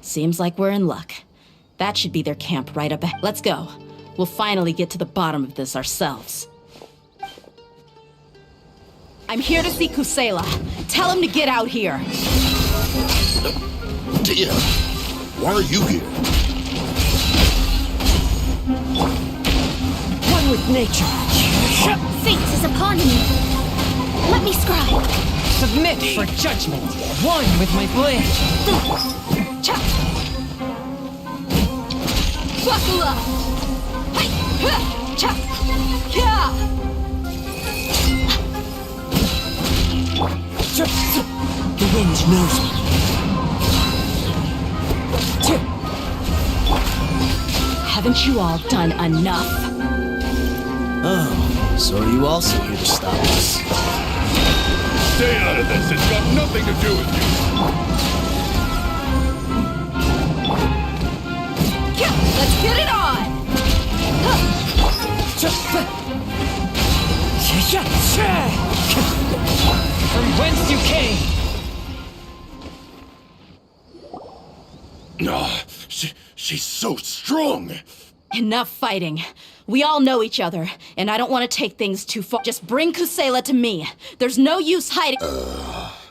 Seems like we're in luck. That should be their camp right up ahead. Let's go. We'll finally get to the bottom of this ourselves. I'm here to see Kusela. Tell him to get out here. Dehya, why are you here? One with nature. Fate is upon me. Let me scribe. Submit for judgment. One with my blade. Buckle up! The wind knows me. Haven't you all done enough? Oh, so are you also here to stop us? Stay out of this. It's got nothing to do with you. Let's get it on! From whence you came. No, she's so strong. Enough fighting. We all know each other, and I don't want to take things too far. Just bring Kusela to me. There's no use hiding.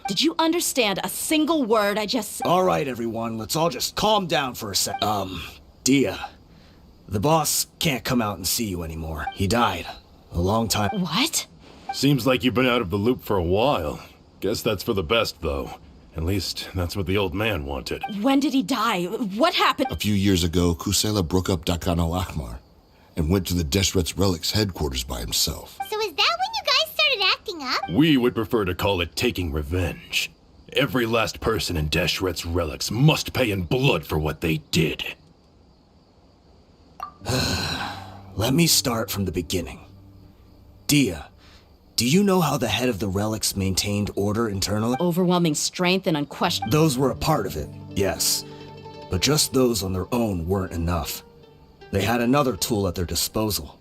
Did you understand a single word I just said? All right, everyone, let's all just calm down for a sec. Dehya, the boss can't come out and see you anymore. He died a long time. What? Seems like you've been out of the loop for a while. Guess that's for the best, though. At least, that's what the old man wanted. When did he die? What happened? A few years ago, Kusela broke up Dakan al-Ahmar and went to the Deshret's Relics headquarters by himself. So is that when you guys started acting up? We would prefer to call it taking revenge. Every last person in Deshret's Relics must pay in blood for what they did. Let me start from the beginning. Dehya, do you know how the head of the Relics maintained order internally? Overwhelming strength and unquestioned. Those were a part of it, yes. But just those on their own weren't enough. They had another tool at their disposal.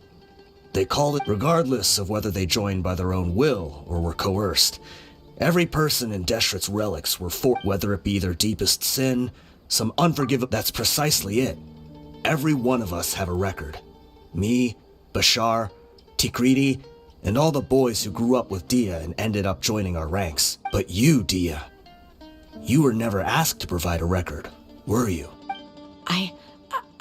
They called it, regardless of whether they joined by their own will or were coerced. Every person in Deshret's Relics were whether it be their deepest sin, some unforgivable. That's precisely it. Every one of us have a record. Me, Bashar, Tikriti, and all the boys who grew up with Dehya and ended up joining our ranks. But you, Dehya, you were never asked to provide a record, were you?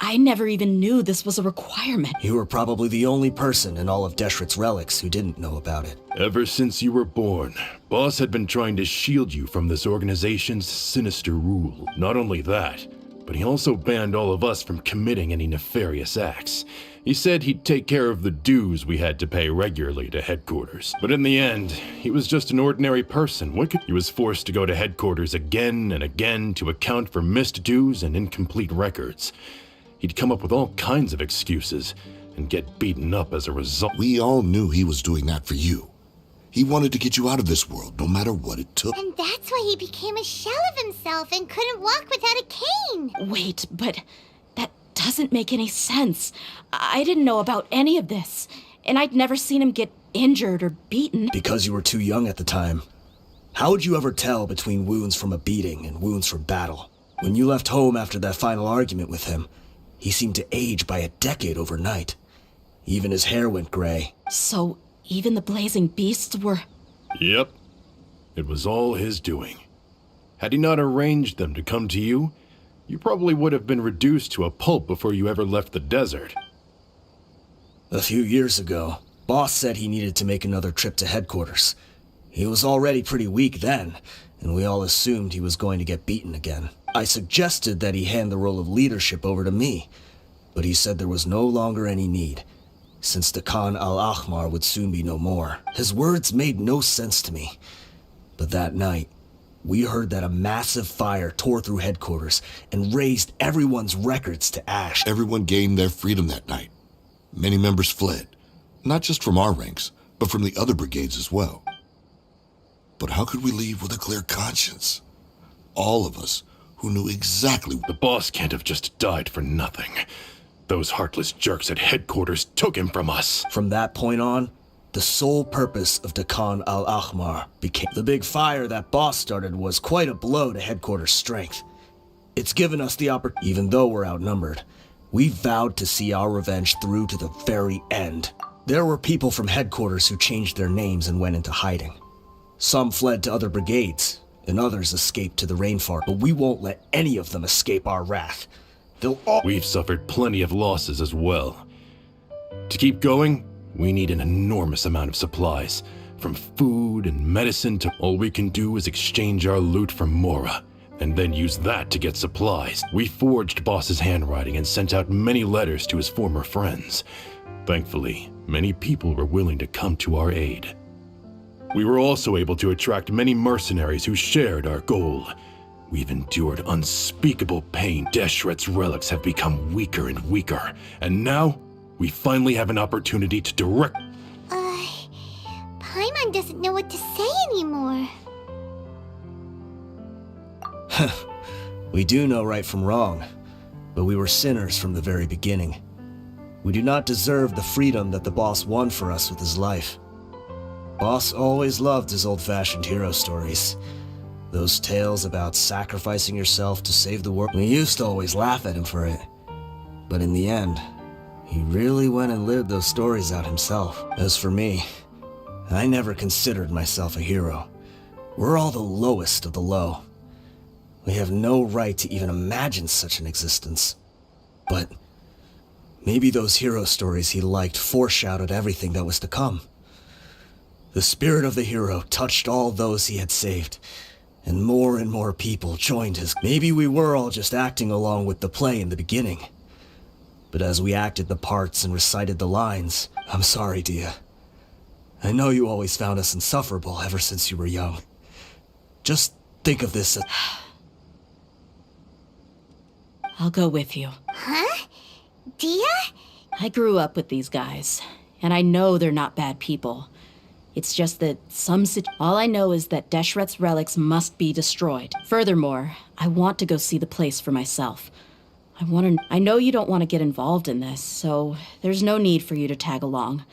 I never even knew this was a requirement. You were probably the only person in all of Deshret's Relics who didn't know about it. Ever since you were born, Boss had been trying to shield you from this organization's sinister rule. Not only that, but he also banned all of us from committing any nefarious acts. He said he'd take care of the dues we had to pay regularly to headquarters. But in the end, he was just an ordinary person. He was forced to go to headquarters again and again to account for missed dues and incomplete records. He'd come up with all kinds of excuses and get beaten up as a result. We all knew he was doing that for you. He wanted to get you out of this world, no matter what it took. And that's why he became a shell of himself and couldn't walk without a cane. Wait, but that doesn't make any sense. I didn't know about any of this, and I'd never seen him get injured or beaten. Because you were too young at the time. How would you ever tell between wounds from a beating and wounds from battle? When you left home after that final argument with him, he seemed to age by a decade overnight. Even his hair went gray. So even the blazing beasts were... Yep. It was all his doing. Had he not arranged them to come to you, you probably would have been reduced to a pulp before you ever left the desert. A few years ago, Boss said he needed to make another trip to headquarters. He was already pretty weak then, and we all assumed he was going to get beaten again. I suggested that he hand the role of leadership over to me, but he said there was no longer any need, since the Khan al-Ahmar would soon be no more. His words made no sense to me, but that night, we heard that a massive fire tore through headquarters and razed everyone's records to ash. Everyone gained their freedom that night. Many members fled, not just from our ranks, but from the other brigades as well. But how could we leave with a clear conscience? All of us who knew exactly... The boss can't have just died for nothing. Those heartless jerks at headquarters took him from us. From that point on, the sole purpose of Dakan al-Ahmar became... The big fire that Boss started was quite a blow to headquarters' strength. It's given us the opportunity, even though we're outnumbered. We vowed to see our revenge through to the very end. There were people from headquarters who changed their names and went into hiding. Some fled to other brigades, and others escaped to the rainforest. But we won't let any of them escape our wrath. They'll all— We've suffered plenty of losses as well. To keep going, we need an enormous amount of supplies. From food and medicine to all we can do is exchange our loot from Mora, and then use that to get supplies. We forged Boss's handwriting and sent out many letters to his former friends. Thankfully, many people were willing to come to our aid. We were also able to attract many mercenaries who shared our goal. We've endured unspeakable pain. Deshret's relics have become weaker and weaker, and now we finally have an opportunity to direct— Paimon doesn't know what to say anymore. We do know right from wrong, but we were sinners from the very beginning. We do not deserve the freedom that the boss won for us with his life. Boss always loved his old-fashioned hero stories. Those tales about sacrificing yourself to save the world. We used to always laugh at him for it. But in the end, he really went and lived those stories out himself. As for me, I never considered myself a hero. We're all the lowest of the low. We have no right to even imagine such an existence. But maybe those hero stories he liked foreshadowed everything that was to come. The spirit of the hero touched all those he had saved, and more people joined his— Maybe we were all just acting along with the play in the beginning. But as we acted the parts and recited the lines, I'm sorry, Dehya. I know you always found us insufferable ever since you were young. Just think of this as— I'll go with you. Huh? Dehya? I grew up with these guys, and I know they're not bad people. It's just that all I know is that Deshret's relics must be destroyed. Furthermore, I want to go see the place for myself. I know you don't want to get involved in this, so there's no need for you to tag along.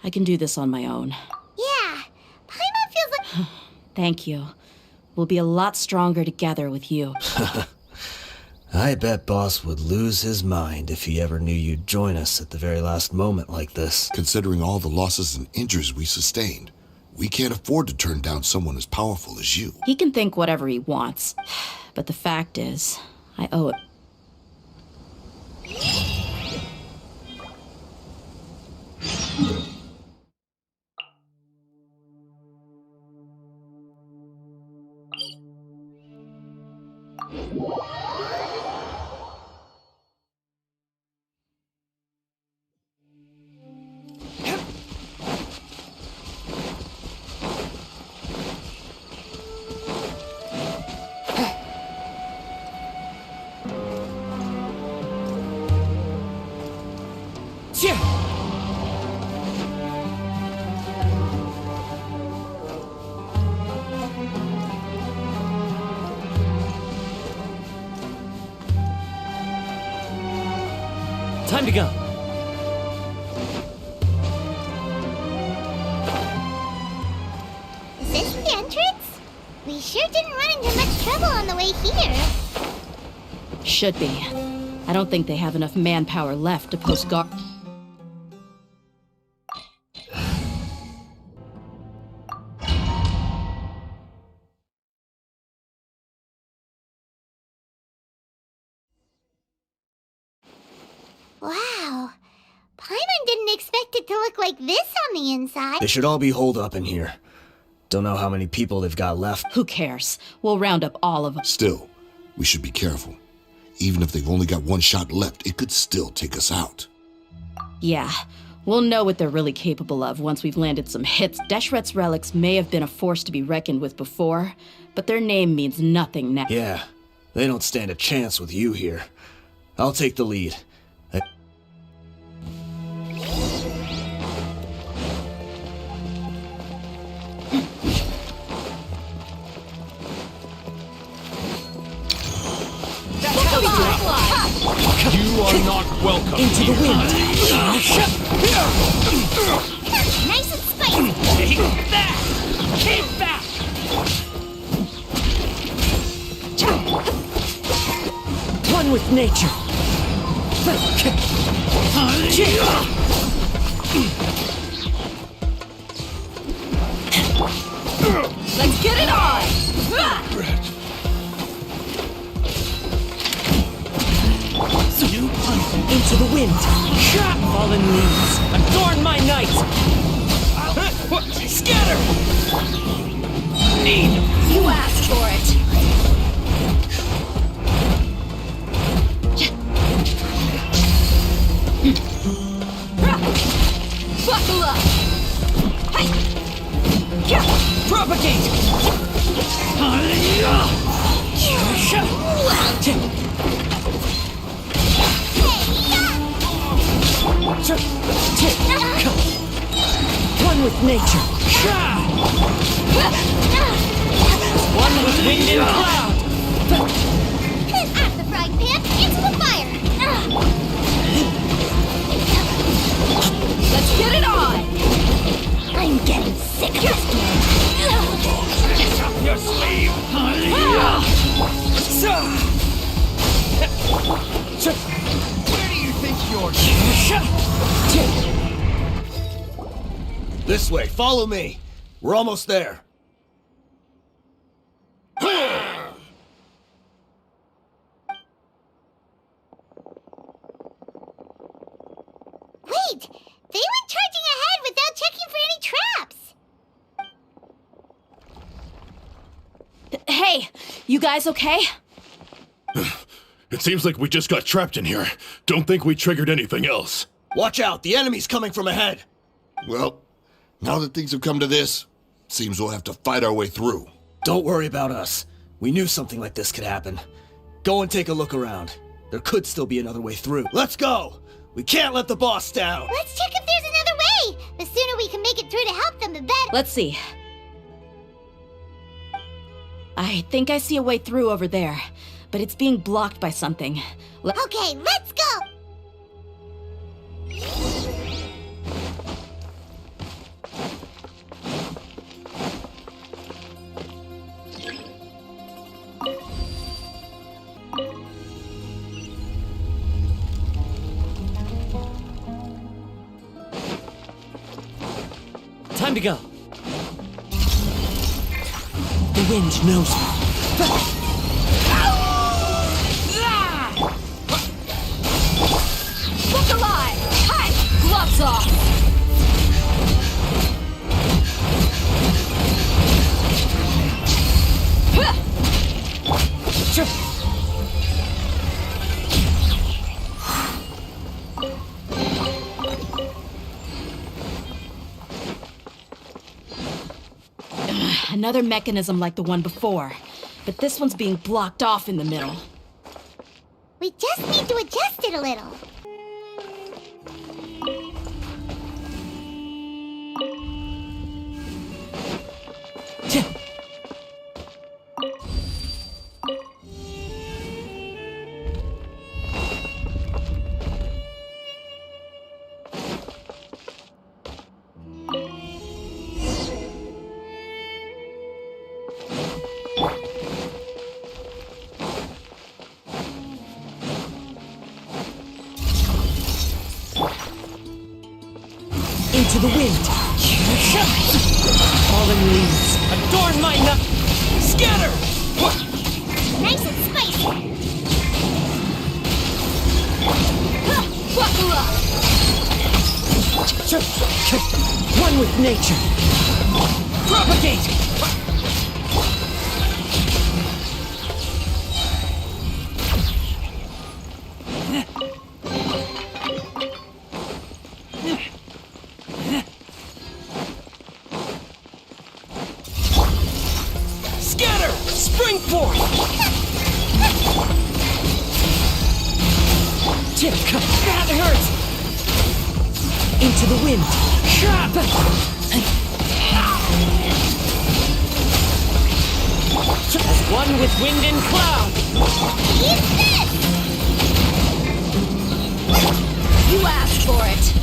I can do this on my own. Yeah. Paimon feels like— Thank you. We'll be a lot stronger together with you. I bet Boss would lose his mind if he ever knew you'd join us at the very last moment like this. Considering all the losses and injuries we sustained, we can't afford to turn down someone as powerful as you. He can think whatever he wants, but the fact is, I owe it. Time to go. Is this the entrance? We sure didn't run into much trouble on the way here. Should be. I don't think they have enough manpower left to post guard. Wow. Paimon didn't expect it to look like this on the inside. They should all be holed up in here. Don't know how many people they've got left. Who cares? We'll round up all of them. Still, we should be careful. Even if they've only got one shot left, it could still take us out. Yeah, we'll know what they're really capable of once we've landed some hits. Deshret's relics may have been a force to be reckoned with before, but their name means nothing now. Yeah, they don't stand a chance with you here. I'll take the lead. You are not welcome. Into the wind. Nice and spicy. Take that! Keep back! One with nature. Let's get it on! Into the wind. Fallen leaves, adorn my night. Scatter! You asked for it. Buckle up! Propagate! One with nature. One with wind and cloud. Out the frying pan, into the fire! Let's get it on! I'm getting sick of this game. Up your sleeve. Where do you think you're? This way, follow me. We're almost there. Wait! They went charging ahead without checking for any traps! Hey, you guys okay? It seems like we just got trapped in here. Don't think we triggered anything else. Watch out, the enemy's coming from ahead. Well, now that things have come to this, seems we'll have to fight our way through. Don't worry about us. We knew something like this could happen. Go and take a look around. There could still be another way through. Let's go! We can't let the boss down! Let's check if there's another way! The sooner we can make it through to help them, the better. Let's see. I think I see a way through over there, but it's being blocked by something. Okay, let's go! Time to go. The wind knows me. Look alive! Hi! Gloves off! Another mechanism like the one before, but this one's being blocked off in the middle. We just need to adjust it a little. Into the wind. Fallen leaves, adorn my night. Scatter! Nice and spicy! Buckle up! One with nature. Propagate! Scatter! Spring forth! That hurts! Into the wind. As one with wind and cloud. You asked for it!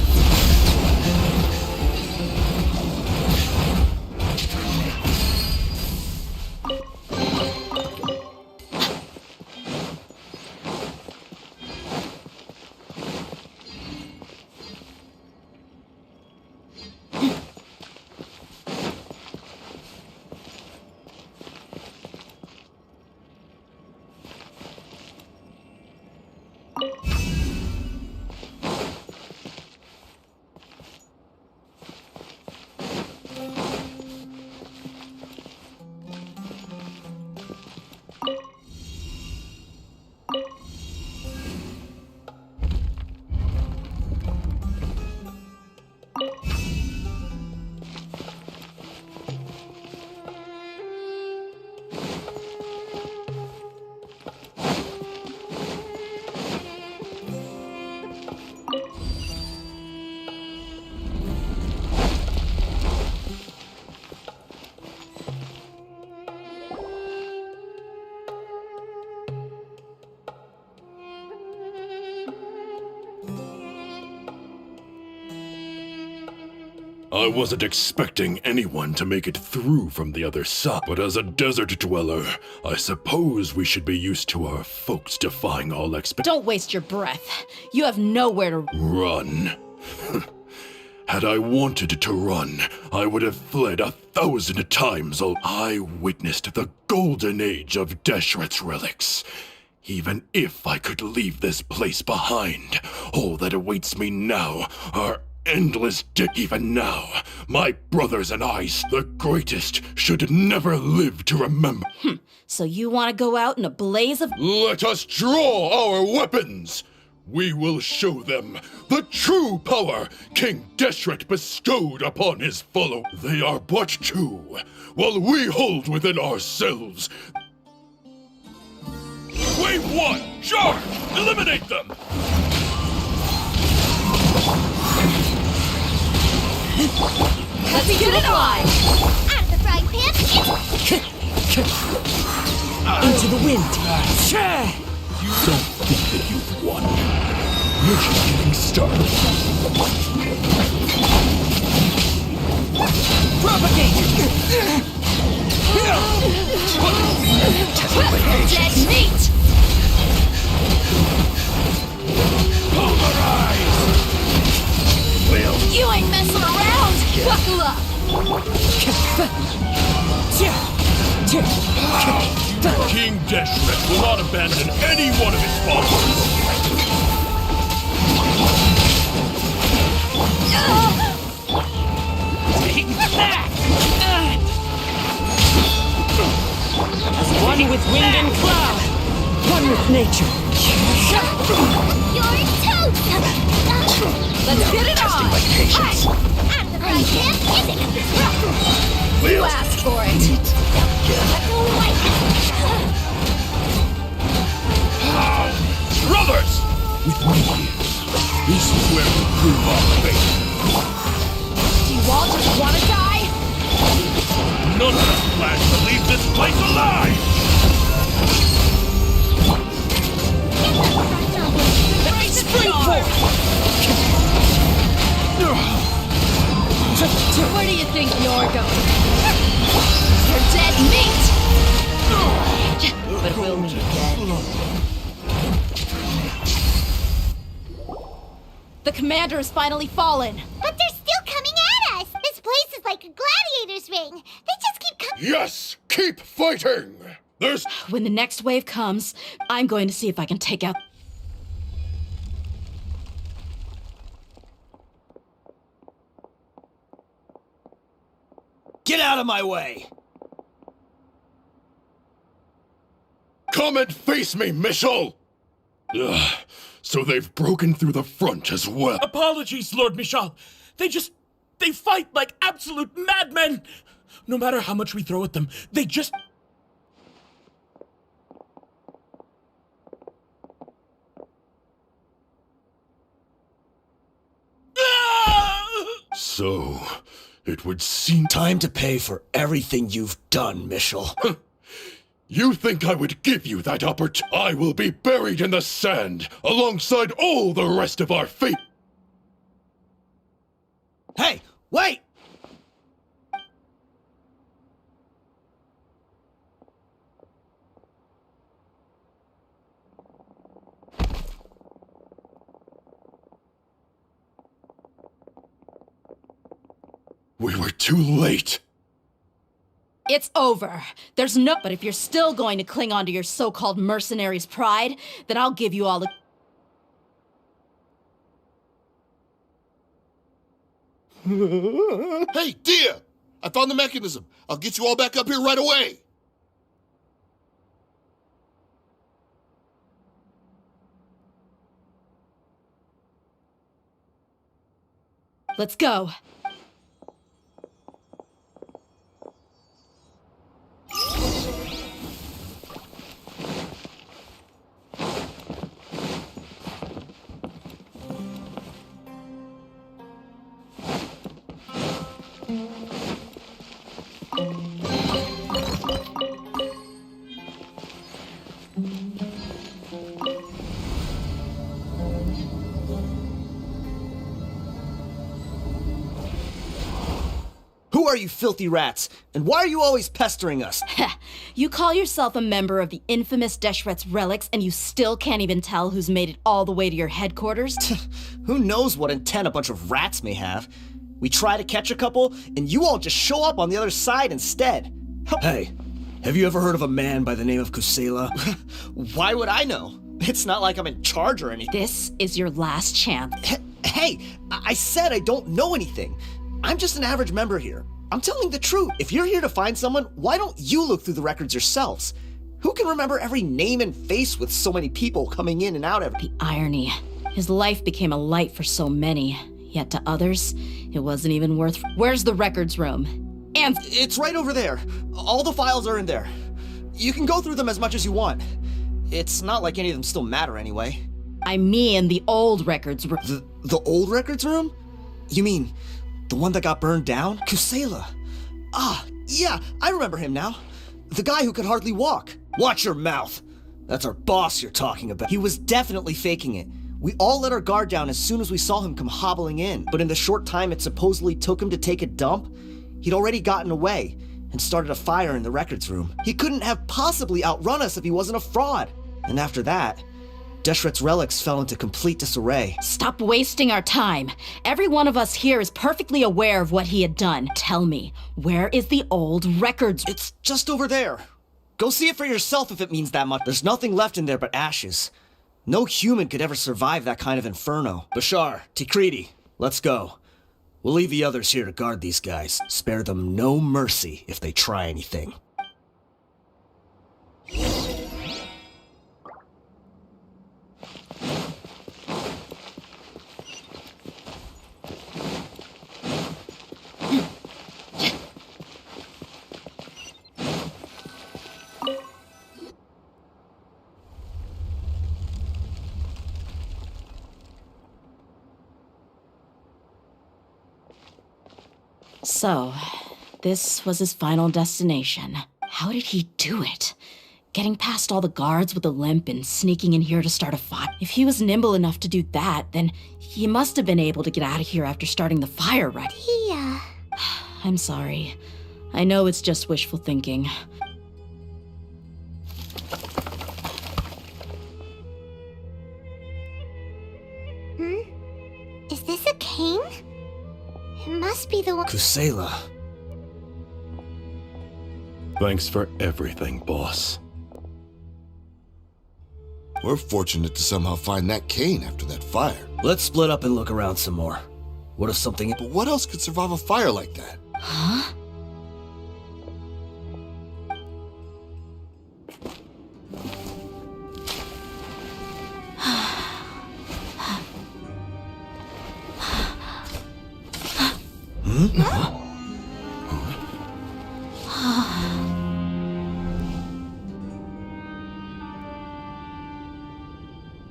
I wasn't expecting anyone to make it through from the other side, but as a desert dweller, I suppose we should be used to our folks defying all Don't waste your breath. You have nowhere to Run. Had I wanted to run, I would have fled 1,000 times. I witnessed the golden age of Deshret's relics. Even if I could leave this place behind, all that awaits me now are endless even now. My brothers and I, the greatest, should never live to remember. So you want to go out in a blaze of... Let us draw our weapons! We will show them the true power King Deshret bestowed upon his followers. They are but two, while we hold within ourselves. Wave 1! Charge! Eliminate them! Let's get it on! Out of the frying pan, Into the wind. Don't think that you've won. You're just getting started. Propagate! Dead meat! Pulverize! You ain't messing around! Buckle up! King Deshret will not abandon any one of his followers. Take that! As one with wind and cloud, one with nature. you're toast! Let's get it on! Out of the frying pan, You asked for it! Brothers! With me, this is where we prove our faith. Do you all just want to die? None of us plan to leave this place alive! Spring forth! Where do you think you're going? You're dead meat! But we'll meet again. The commander has finally fallen. But they're still coming at us! This place is like a gladiator's ring. They just keep coming. Yes! Keep fighting! There's... When the next wave comes, I'm going to see if I can take out... Get out of my way! Come and face me, Michel! Ugh, so they've broken through the front as well. Apologies, Lord Michal. They fight like absolute madmen. No matter how much we throw at them, they just... So, it would seem... Time to pay for everything you've done, Michel. You think I would give you that opportunity? I will be buried in the sand, alongside all the rest of our fate. Hey, wait! We were too late. It's over. There's no... But if you're still going to cling on to your so-called mercenary's pride, then I'll give you all the... Hey, Dehya! I found the mechanism. I'll get you all back up here right away. Let's go. Who are you filthy rats? And why are you always pestering us? You call yourself a member of the infamous Deshret's relics, and you still can't even tell who's made it all the way to your headquarters? Who knows what intent a bunch of rats may have? We try to catch a couple, and you all just show up on the other side instead. Hey, have you ever heard of a man by the name of Kusela? Why would I know? It's not like I'm in charge or anything. This is your last chance. Hey, I said I don't know anything. I'm just an average member here. I'm telling the truth. If you're here to find someone, why don't you look through the records yourselves? Who can remember every name and face with so many people coming in and out every... The irony. His life became a light for so many, yet to others, it wasn't even worth... Where's the records room? And... It's right over there. All the files are in there. You can go through them as much as you want. It's not like any of them still matter anyway. I mean the old records room. The old records room? You mean the one that got burned down? Kusela. Ah, yeah, I remember him now. The guy who could hardly walk. Watch your mouth. That's our boss you're talking about. He was definitely faking it. We all let our guard down as soon as we saw him come hobbling in. But in the short time it supposedly took him to take a dump, he'd already gotten away and started a fire in the records room. He couldn't have possibly outrun us if he wasn't a fraud. And after that, Deshret's relics fell into complete disarray. Stop wasting our time. Every one of us here is perfectly aware of what he had done. Tell me, where is the old records? It's just over there. Go see it for yourself if it means that much. There's nothing left in there but ashes. No human could ever survive that kind of inferno. Bashar, Tikriti, let's go. We'll leave the others here to guard these guys. Spare them no mercy if they try anything. So, this was his final destination. How did he do it? Getting past all the guards with a limp and sneaking in here to start a fire. If he was nimble enough to do that, then he must have been able to get out of here after starting the fire, right? Yeah. I'm sorry. I know it's just wishful thinking. Is this a cane? It must be the one. Kusela. Thanks for everything, boss. We're fortunate to somehow find that cane after that fire. Let's split up and look around some more. What if something... But what else could survive a fire like that? Huh?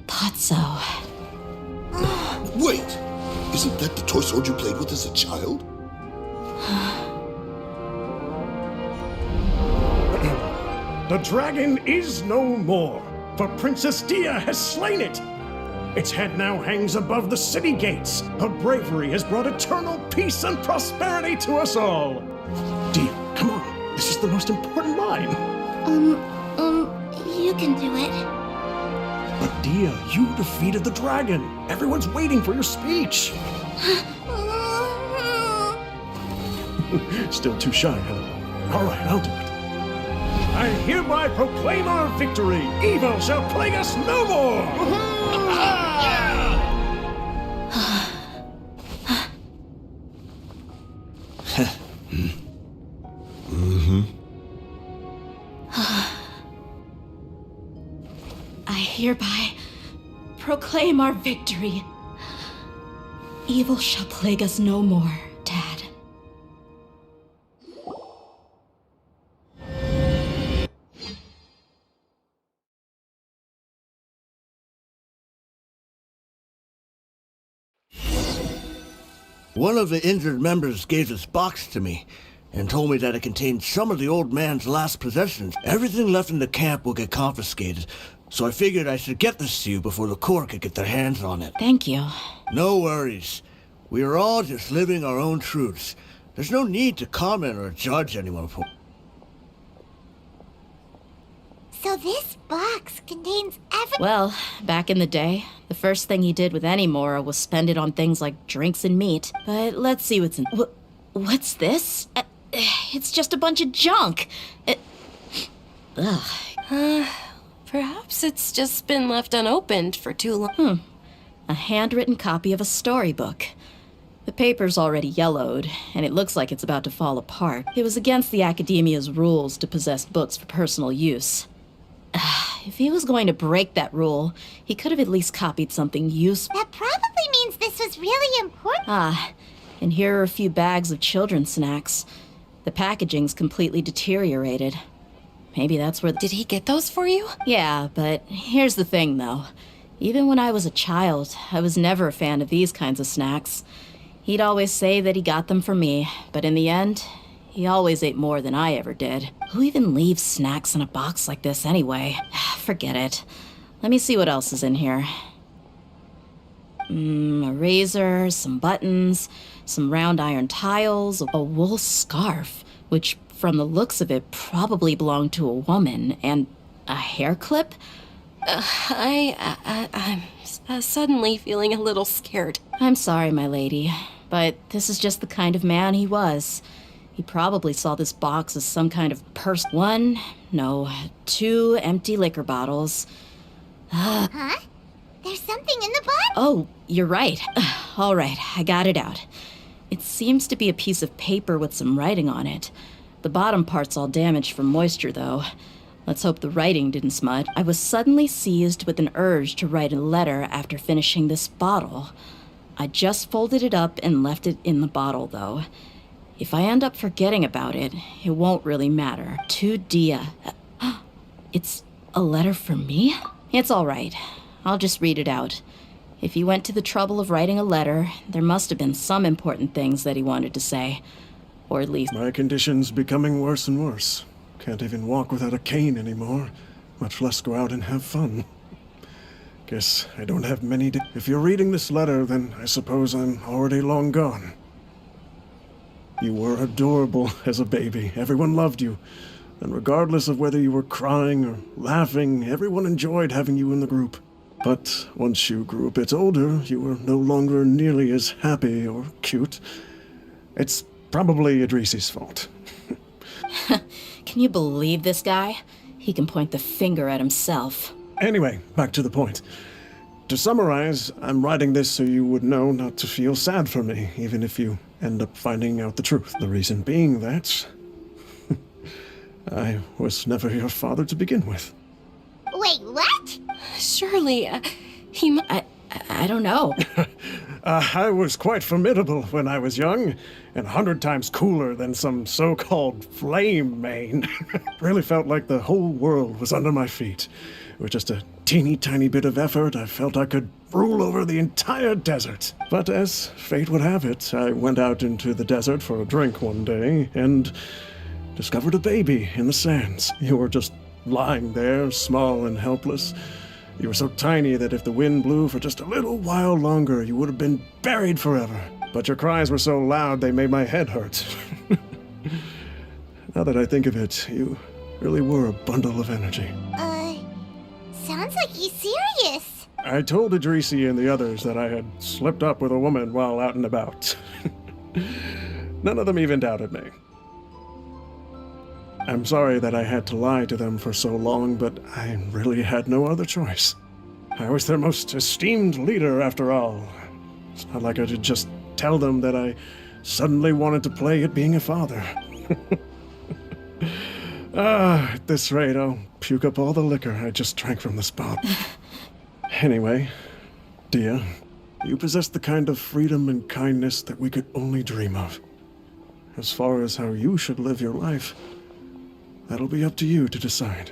Thought so. Wait! Isn't that the toy sword you played with as a child? The dragon is no more, for Princess Dehya has slain it. Its head now hangs above the city gates. Her bravery has brought eternal peace and prosperity to us all. Dehya, come on. This is the most important line. You can do it. But Dehya, you defeated the dragon. Everyone's waiting for your speech. Still too shy, huh? All right, I'll do it. I hereby proclaim our victory. Evil shall plague us no more. I hereby proclaim our victory. Evil shall plague us no more, Dad. One of the injured members gave this box to me and told me that it contained some of the old man's last possessions. Everything left in the camp will get confiscated, so I figured I should get this to you before the court could get their hands on it. Thank you. No worries. We are all just living our own truths. There's no need to comment or judge anyone for... So this box contains every... Well, back in the day, the first thing he did with any Mora was spend it on things like drinks and meat. But let's see what's in... What's this? It's just a bunch of junk. Ugh. Perhaps it's just been left unopened for too long. A handwritten copy of a storybook. The paper's already yellowed, and it looks like it's about to fall apart. It was against the Academia's rules to possess books for personal use. If he was going to break that rule, he could have at least copied something useful. That probably means this was really important. And here are a few bags of children's snacks. The packaging's completely deteriorated. Maybe that's where... Did he get those for you? Yeah, but here's the thing, though. Even when I was a child, I was never a fan of these kinds of snacks. He'd always say that he got them for me, but in the end, he always ate more than I ever did. Who even leaves snacks in a box like this anyway? Forget it. Let me see what else is in here. A razor, some buttons, some round iron tiles, a wool scarf, which from the looks of it probably belonged to a woman, and a hair clip? I'm suddenly feeling a little scared. I'm sorry, my lady, but this is just the kind of man he was. He probably saw this box as some kind of two empty liquor bottles. Huh? There's something in the bottom? Oh, you're right. All right, I got it out. It seems to be a piece of paper with some writing on it. The bottom part's all damaged from moisture, though. Let's hope the writing didn't smudge. I was suddenly seized with an urge to write a letter after finishing this bottle. I just folded it up and left it in the bottle, though. If I end up forgetting about it, it won't really matter. To Dehya. It's a letter for me? It's all right. I'll just read it out. If he went to the trouble of writing a letter, there must have been some important things that he wanted to say. Or at least... My condition's becoming worse and worse. Can't even walk without a cane anymore, much less go out and have fun. Guess I don't have many to... If you're reading this letter, then I suppose I'm already long gone. You were adorable as a baby. Everyone loved you. And regardless of whether you were crying or laughing, everyone enjoyed having you in the group. But once you grew a bit older, you were no longer nearly as happy or cute. It's probably Idrisi's fault. Can you believe this guy? He can point the finger at himself. Anyway, back to the point. To summarize, I'm writing this so you would know not to feel sad for me, even if you end up finding out the truth. The reason being that... I was never your father to begin with. Wait, what? Surely, I don't know. I was quite formidable when I was young, and 100 times cooler than some so-called flame main. Really felt like the whole world was under my feet. With just a teeny tiny bit of effort, I felt I could rule over the entire desert. But as fate would have it, I went out into the desert for a drink one day, and discovered a baby in the sands. You were just lying there, small and helpless. You were so tiny that if the wind blew for just a little while longer, you would have been buried forever. But your cries were so loud they made my head hurt. Now that I think of it, you really were a bundle of energy. Sounds like he's serious. I told Idrisi and the others that I had slipped up with a woman while out and about. None of them even doubted me. I'm sorry that I had to lie to them for so long, but I really had no other choice. I was their most esteemed leader, after all. It's not like I could just tell them that I suddenly wanted to play at being a father. At this rate, I'll puke up all the liquor I just drank from this bottle. Anyway, Dehya, you possess the kind of freedom and kindness that we could only dream of. As far as how you should live your life, that'll be up to you to decide.